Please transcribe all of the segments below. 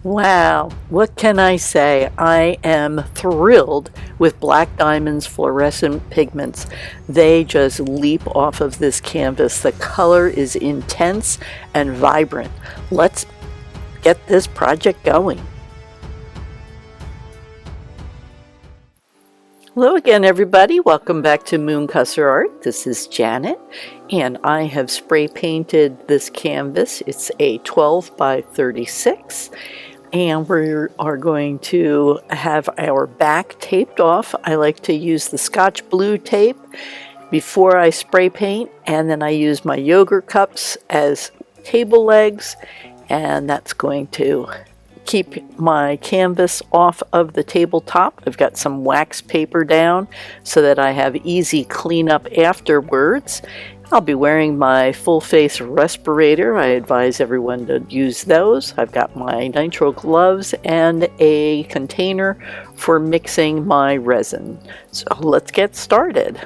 Wow, what can I say? I am thrilled with Black Diamond's fluorescent pigments. They just leap off of this canvas. The color is intense and vibrant. Let's get this project going. Hello again, everybody. Welcome back to Moonkusser Art. This is Janet, and I have spray painted this canvas. It's a 12 by 36. And we are going to have our back taped off. I like to use the Scotch Blue tape before I spray paint, and then I use my yogurt cups as table legs, and that's going to keep my canvas off of the tabletop. I've got some wax paper down so that I have easy cleanup afterwards. I'll be wearing my full face respirator. I advise everyone to use those. I've got my nitrile gloves and a container for mixing my resin. So let's get started.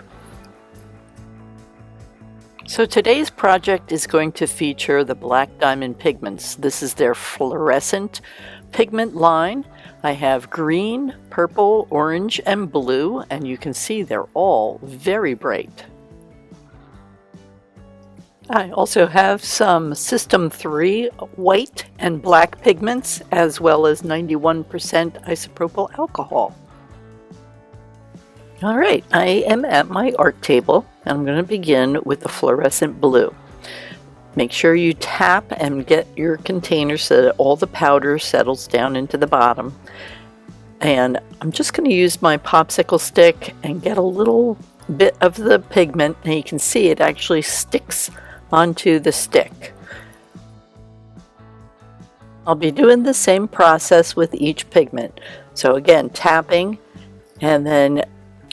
So today's project is going to feature the Black Diamond pigments. This is their fluorescent pigment line. I have green, purple, orange, and blue, and you can see they're all very bright. I also have some System 3 white and black pigments, as well as 91% isopropyl alcohol. All right, I am at my art table, and I'm going to begin with the fluorescent blue. Make sure you tap and get your container so that all the powder settles down into the bottom. And I'm just going to use my popsicle stick and get a little bit of the pigment, and you can see it actually sticks onto the stick. I'll be doing the same process with each pigment. So again, tapping and then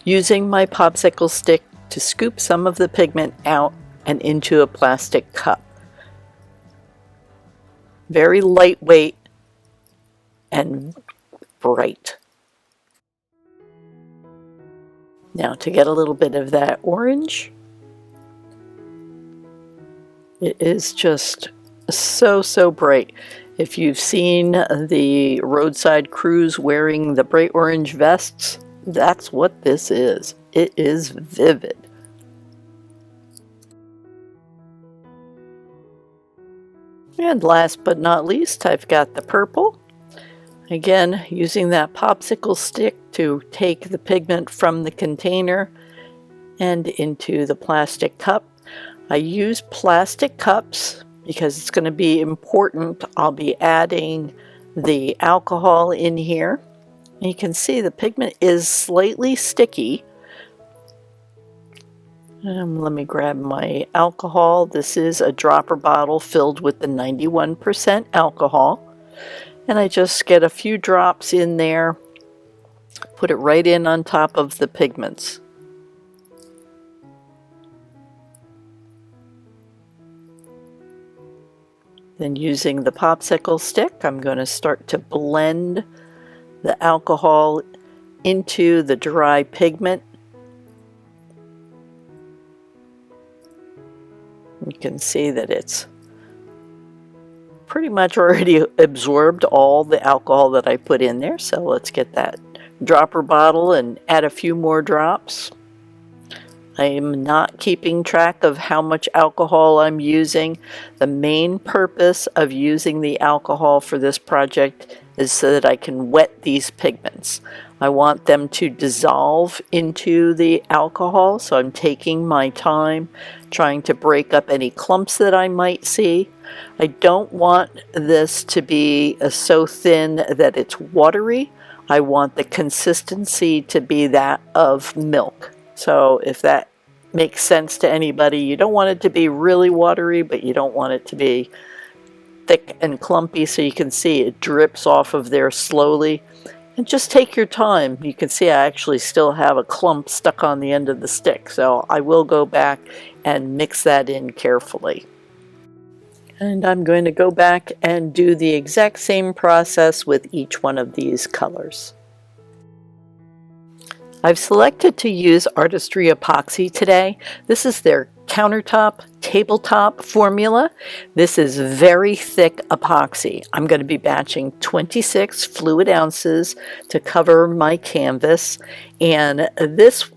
using my popsicle stick to scoop some of the pigment out and into a plastic cup. Very lightweight and bright. Now to get a little bit of that orange. It is just so bright. If you've seen the roadside crews wearing the bright orange vests, that's what this is. It is vivid. And last but not least, I've got the purple. Again, using that popsicle stick to take the pigment from the container and into the plastic cup. I use plastic cups because it's going to be important. I'll be adding the alcohol in here. And you can see the pigment is slightly sticky. Let me grab my alcohol. This is a dropper bottle filled with the 91% alcohol. And I just get a few drops in there, put it right in on top of the pigments. Then using the popsicle stick, I'm going to start to blend the alcohol into the dry pigment. You can see that it's pretty much already absorbed all the alcohol that I put in there. So let's get that dropper bottle and add a few more drops. I am not keeping track of how much alcohol I'm using. The main purpose of using the alcohol for this project is so that I can wet these pigments. I want them to dissolve into the alcohol, so I'm taking my time trying to break up any clumps that I might see. I don't want this to be so thin that it's watery. I want the consistency to be that of milk. So if that makes sense to anybody, you don't want it to be really watery, but you don't want it to be thick and clumpy, so you can see it drips off of there slowly. And just take your time. You can see I actually still have a clump stuck on the end of the stick, so I will go back and mix that in carefully. And I'm going to go back and do the exact same process with each one of these colors. I've selected to use Artistry Epoxy today. This is their countertop, tabletop formula. This is very thick epoxy. I'm going to be batching 26 fluid ounces to cover my canvas, and this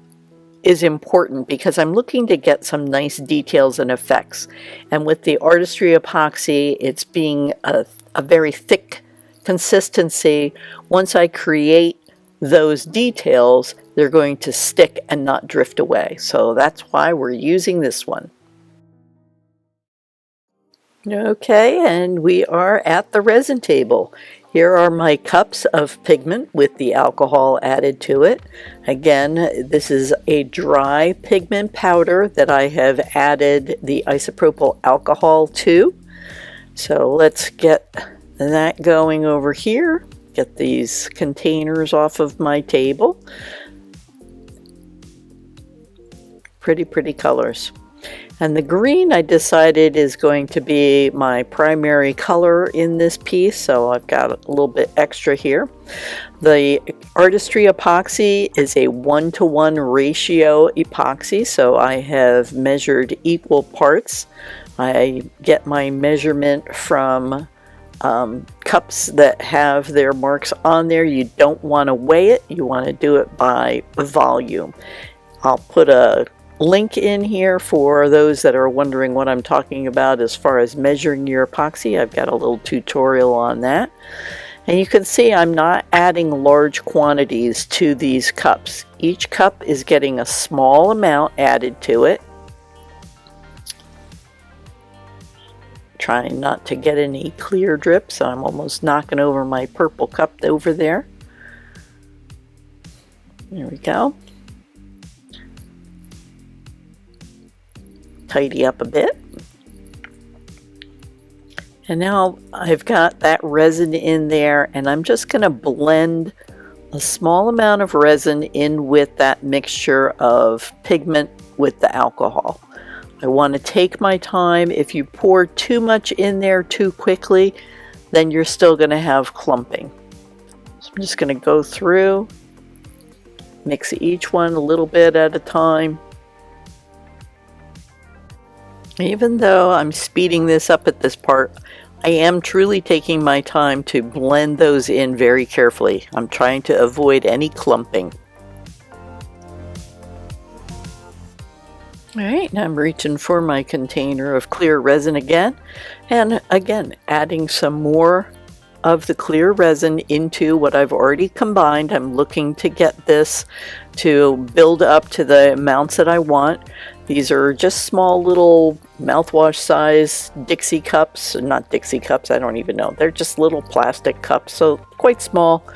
is important because I'm looking to get some nice details and effects. And with the artistry epoxy, it's being a very thick consistency. Once I create those details, they're going to stick and not drift away. So that's why we're using this one. Okay, and we are at the resin table. Here are my cups of pigment with the alcohol added to it. Again, this is a dry pigment powder that I have added the isopropyl alcohol to. So let's get that going over here. Get these containers off of my table. Pretty colors. And the green I decided is going to be my primary color in this piece, so I've got a little bit extra here. The artistry epoxy is a 1-to-1 ratio epoxy, so I have measured equal parts. I get my measurement from cups that have their marks on there. You don't want to weigh it, you want to do it by volume. I'll put a link in here for those that are wondering what I'm talking about as far as measuring your epoxy. I've got a little tutorial on that. And you can see I'm not adding large quantities to these cups. Each cup is getting a small amount added to it. Trying not to get any clear drips. I'm almost knocking over my purple cup over there. There we go. Tidy up a bit. And now I've got that resin in there, and I'm just going to blend a small amount of resin in with that mixture of pigment with the alcohol. I want to take my time. If you pour too much in there too quickly, then you're still going to have clumping. So I'm just going to go through, mix each one a little bit at a time. Even though I'm speeding this up at this part, I am truly taking my time to blend those in very carefully. I'm trying to avoid any clumping. Alright, now I'm reaching for my container of clear resin again, and again adding some more of the clear resin into what I've already combined. I'm looking to get this to build up to the amounts that I want. These are just small little mouthwash size Dixie cups, not Dixie cups, I don't even know. They're just little plastic cups, so quite small.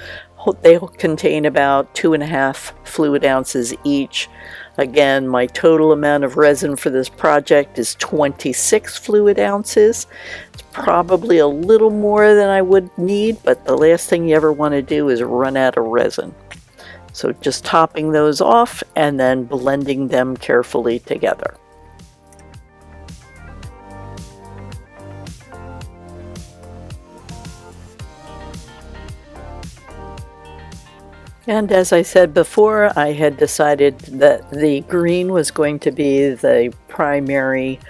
They contain about 2.5 fluid ounces each. Again, my total amount of resin for this project is 26 fluid ounces. It's probably a little more than I would need, but the last thing you ever want to do is run out of resin. So just topping those off and then blending them carefully together. And as I said before, I had decided that the green was going to be the primary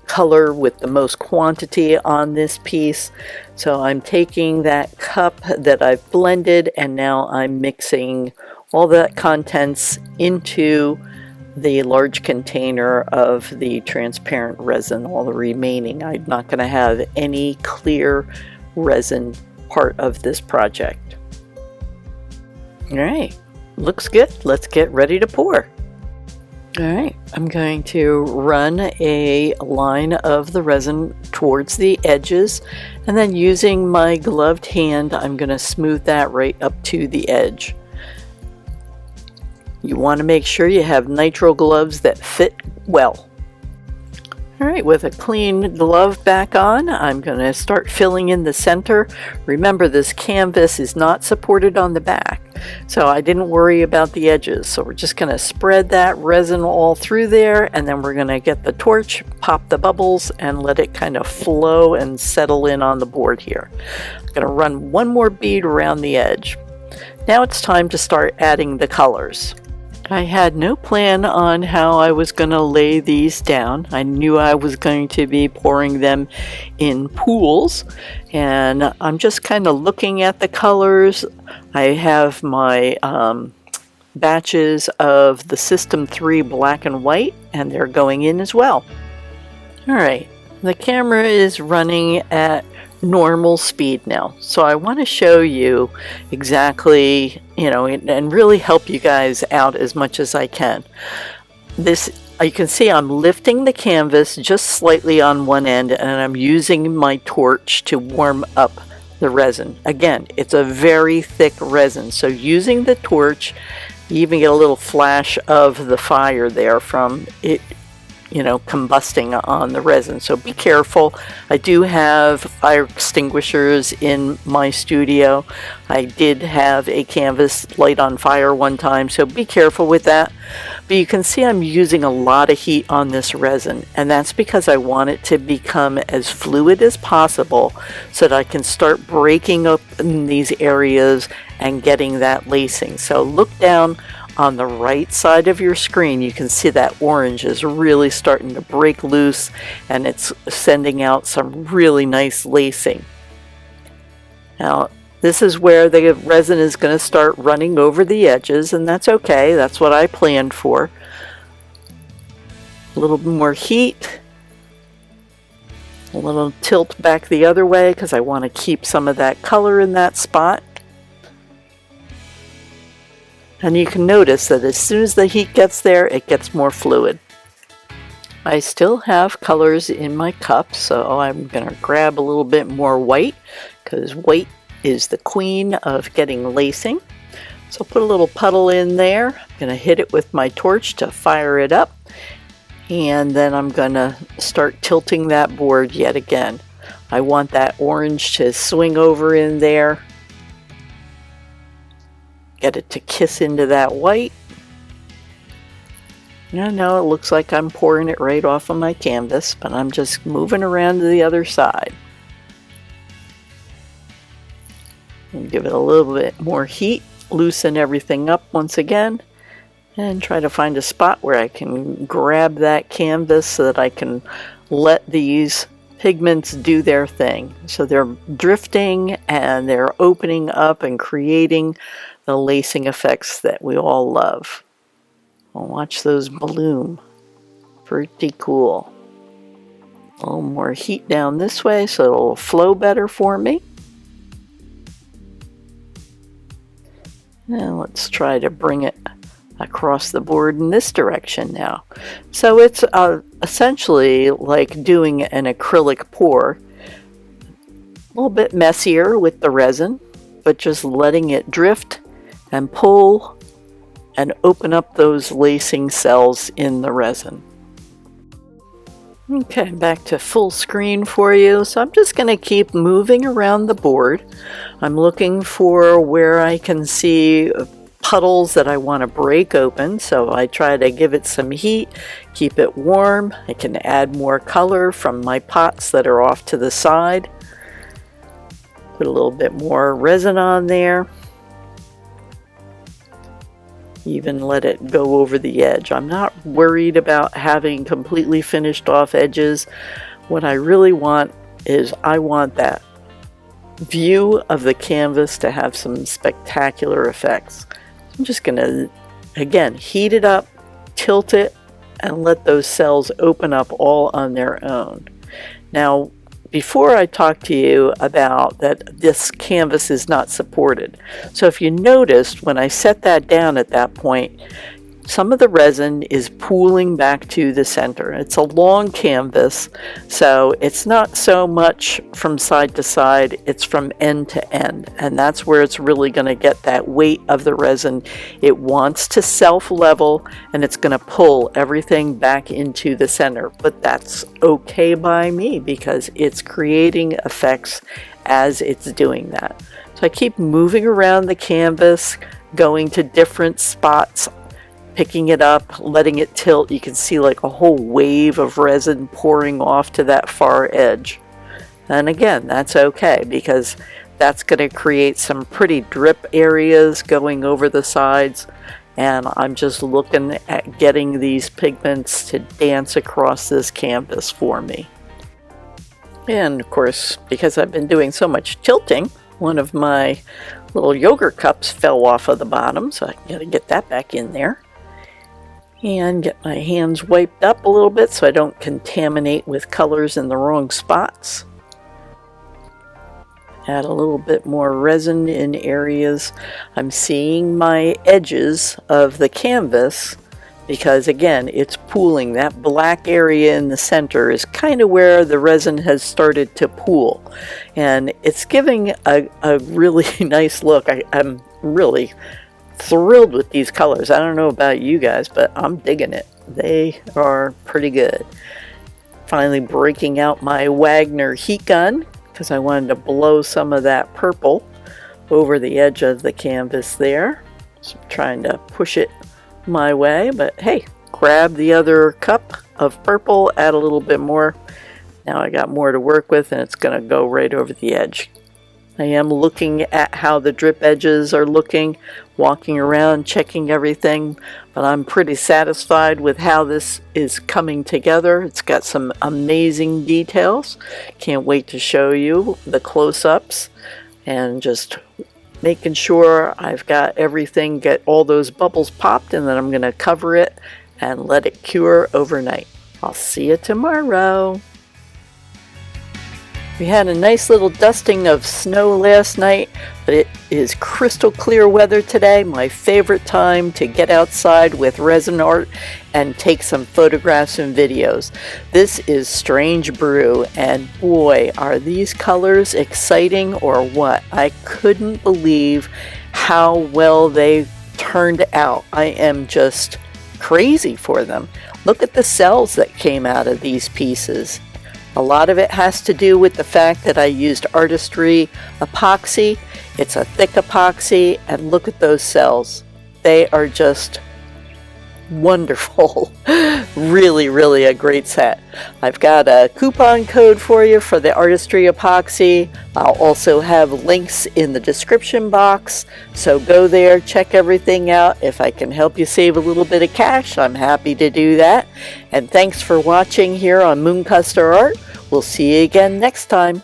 color with the most quantity on this piece. So I'm taking that cup that I've blended, and now I'm mixing all that contents into the large container of the transparent resin, all the remaining. I'm not going to have any clear resin part of this project. All right, looks good. Let's get ready to pour. All right, I'm going to run a line of the resin towards the edges, and then using my gloved hand, I'm going to smooth that right up to the edge. You want to make sure you have nitrile gloves that fit well. All right, with a clean glove back on, I'm going to start filling in the center. Remember, this canvas is not supported on the back, so I didn't worry about the edges. So we're just going to spread that resin all through there, and then we're going to get the torch, pop the bubbles, and let it kind of flow and settle in on the board here. I'm going to run one more bead around the edge. Now it's time to start adding the colors. I had no plan on how I was going to lay these down. I knew I was going to be pouring them in pools, and I'm just kind of looking at the colors. I have my batches of the System 3 black and white, and they're going in as well. Alright, the camera is running at normal speed now, so I want to show you exactly, and really help you guys out as much as I can. This, you can see I'm lifting the canvas just slightly on one end, and I'm using my torch to warm up the resin. Again, it's a very thick resin, so using the torch, you even get a little flash of the fire there from it, combusting on the resin. So be careful. I do have fire extinguishers in my studio. I did have a canvas light on fire one time, so be careful with that. But you can see I'm using a lot of heat on this resin, and that's because I want it to become as fluid as possible so that I can start breaking up in these areas and getting that lacing. So look down on the right side of your screen. You can see that orange is really starting to break loose, and it's sending out some really nice lacing. Now, this is where the resin is going to start running over the edges, and that's okay. That's what I planned for. A little more heat. A little tilt back the other way because I want to keep some of that color in that spot. And you can notice that as soon as the heat gets there, it gets more fluid. I still have colors in my cup, so I'm going to grab a little bit more white because white is the queen of getting lacing. So put a little puddle in there. I'm going to hit it with my torch to fire it up. And then I'm going to start tilting that board yet again. I want that orange to swing over in there. Get it to kiss into that white. Now it looks like I'm pouring it right off of my canvas, but I'm just moving around to the other side. And give it a little bit more heat, loosen everything up once again, and try to find a spot where I can grab that canvas so that I can let these pigments do their thing. So they're drifting and they're opening up and creating the lacing effects that we all love. Well, watch those bloom. Pretty cool. A little more heat down this way so it'll flow better for me. Now let's try to bring it across the board in this direction now. So it's essentially like doing an acrylic pour. A little bit messier with the resin, but just letting it drift and pull and open up those lacing cells in the resin. Okay, back to full screen for you. So I'm just going to keep moving around the board. I'm looking for where I can see puddles that I want to break open. So I try to give it some heat, keep it warm. I can add more color from my pots that are off to the side. Put a little bit more resin on there. Even let it go over the edge. I'm not worried about having completely finished off edges. What I really want is I want that view of the canvas to have some spectacular effects. I'm just going to, again, heat it up, tilt it, and let those cells open up all on their own. Now, before I talk to you about that this canvas is not supported. So if you noticed when I set that down at that point, some of the resin is pooling back to the center. It's a long canvas, so it's not so much from side to side, it's from end to end. And that's where it's really going to get that weight of the resin. It wants to self-level, and it's going to pull everything back into the center. But that's okay by me because it's creating effects as it's doing that. So I keep moving around the canvas, going to different spots, picking it up, letting it tilt. You can see like a whole wave of resin pouring off to that far edge. And again, that's okay because that's going to create some pretty drip areas going over the sides. and I'm just looking at getting these pigments to dance across this canvas for me. And of course, because I've been doing so much tilting, one of my little yogurt cups fell off of the bottom, so I gotta get that back in there. And get my hands wiped up a little bit so I don't contaminate with colors in the wrong spots. Add a little bit more resin in areas I'm seeing my edges of the canvas, because again, it's pooling. That black area in the center is kind of where the resin has started to pool, and it's giving a really nice look. I'm really thrilled with these colors. I don't know about you guys, but I'm digging it. They are pretty good. Finally breaking out my Wagner heat gun, because I wanted to blow some of that purple over the edge of the canvas there. So I'm trying to push it my way, but hey, grab the other cup of purple, add a little bit more. Now I got more to work with, and it's going to go right over the edge. I am looking at how the drip edges are looking, walking around, checking everything, but I'm pretty satisfied with how this is coming together. It's got some amazing details. Can't wait to show you the close-ups, and just making sure I've got everything, get all those bubbles popped, and then I'm going to cover it and let it cure overnight. I'll see you tomorrow. We had a nice little dusting of snow last night, but it is crystal clear weather today. My favorite time to get outside with resin art and take some photographs and videos. This is Strange Brew, and boy, are these colors exciting or what. I couldn't believe how well they turned out. I am just crazy for them. Look at the cells that came out of these pieces. A lot of it has to do with the fact that I used Artistry epoxy. It's a thick epoxy, and look at those cells. They are just wonderful. Really, really a great set. I've got a coupon code for you for the Artistry epoxy. I'll also have links in the description box, so go there, check everything out. If I can help you save a little bit of cash, I'm happy to do that. And thanks for watching here on Moonkusser Art. We'll see you again next time.